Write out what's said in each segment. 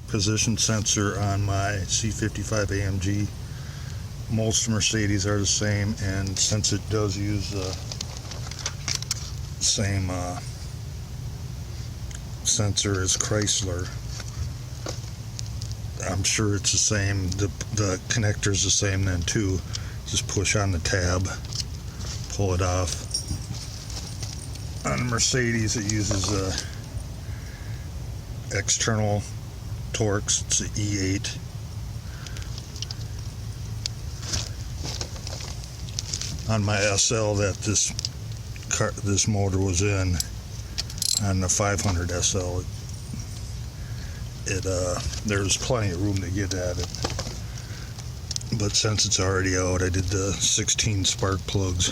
Position sensor on my C55 AMG. Most Mercedes are the same, and since it does use the same sensor as Chrysler, I'm sure it's the same. The connector's the same then too. Just push on the tab, pull it off. On the Mercedes it uses external Torx. It's an E8. On my SL that this motor was in, on the 500 SL, there's plenty of room to get at it. But since it's already out, I did the 16 spark plugs.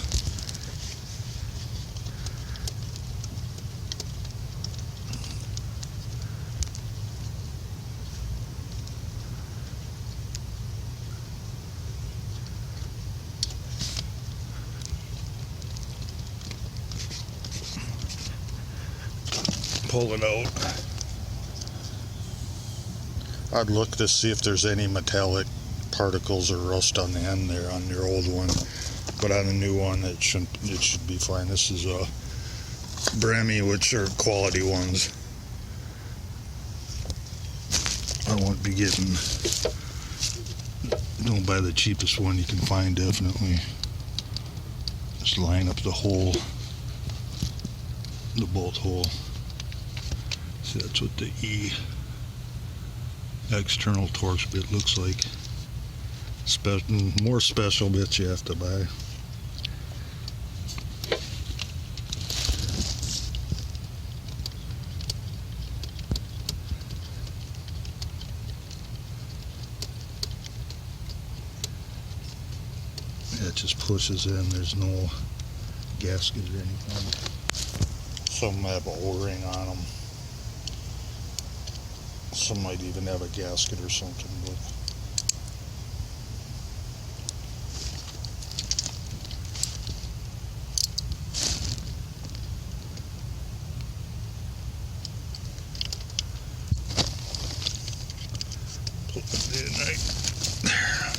Pull it out. I'd look to see if there's any metallic particles or rust on the end there on your old one, but on the new one it should be fine. This is a Bremmy, which are quality ones. I won't be getting, don't buy the cheapest one you can find, definitely. Just line up the hole, the bolt hole. See, that's what the E external Torx bit looks like. More special bits you have to buy. It just pushes in. There's no gasket or anything. Some have an O-ring on them. Some might even have a gasket or something, but put it in right there.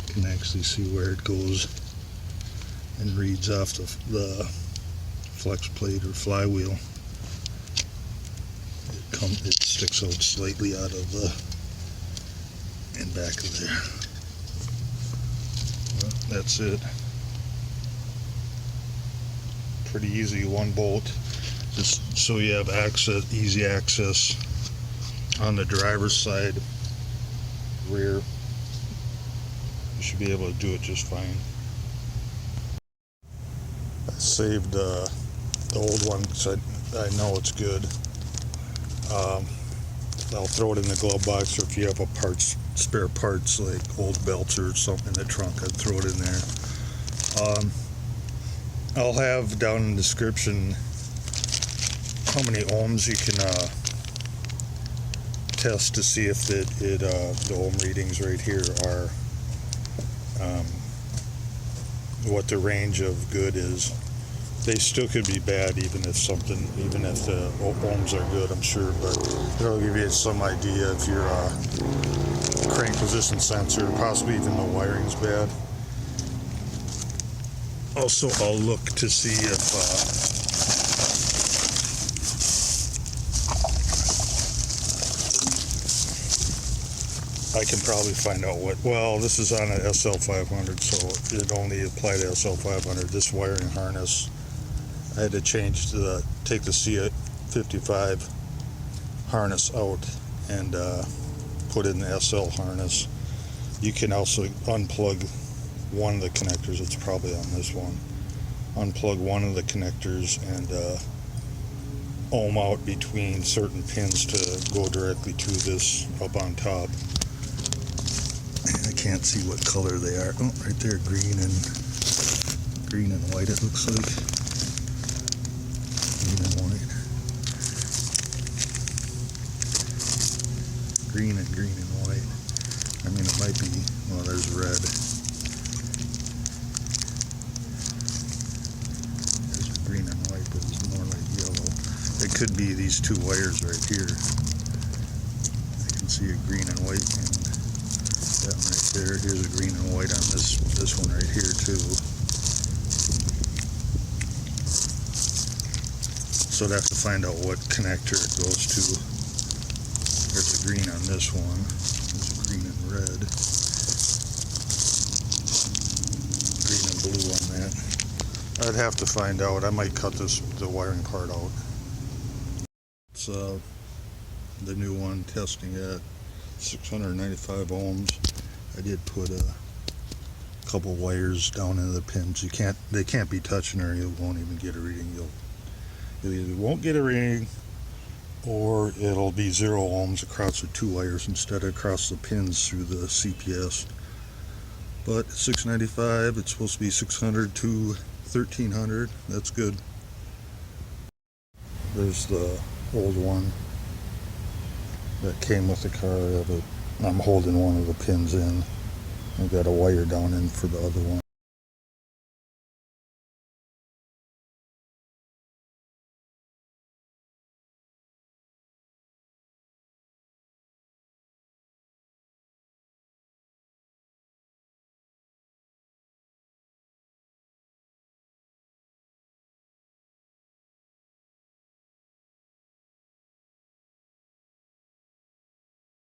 You can actually see where it goes and reads off the flex plate or flywheel. It sticks out slightly out of the and back of there. Well, that's it. Pretty easy, one bolt, just so you have access, easy access on the driver's side, rear. You should be able to do it just fine. I saved the old one because I know it's good. I'll throw it in the glove box, or if you have spare parts like old belts or something in the trunk, I'd throw it in there. I'll have down in the description how many ohms you can test to see if the ohm readings right here are what the range of good is. They still could be bad even if the ohms are good, I'm sure, but it'll give you some idea if your crank position sensor, possibly even the wiring's bad. Also, I'll look to see if I can probably find out well, this is on an SL500, so it only apply to SL500. This wiring harness, I had to change take the C55 harness out and put in the SL harness. You can also unplug one of the connectors. It's probably on this one. Unplug one of the connectors and ohm out between certain pins to go directly to this up on top. I can't see what color they are. Oh, right there, green and white it looks like. Green and white. Green and white. I mean, it might be, well, there's red. There's green It could be these two wires right here. I can see a green and white, and that one right there. Here's a green and white on this one right here too. So I'd have to find out what connector it goes to. There's a green on this one. There's a green and red. Green and blue on that. I'd have to find out. I might cut the wiring part out. It's the new one, testing at 695 ohms. I did put a couple wires down into the pins. They can't be touching, or you won't even get a reading. You either won't get a reading, or it'll be 0 ohms across the two wires instead of across the pins through the CPS. But 695, it's supposed to be 600 to 1300. That's good. There's the old one that came with the car. I'm holding one of the pins in. I've got a wire down in for the other one.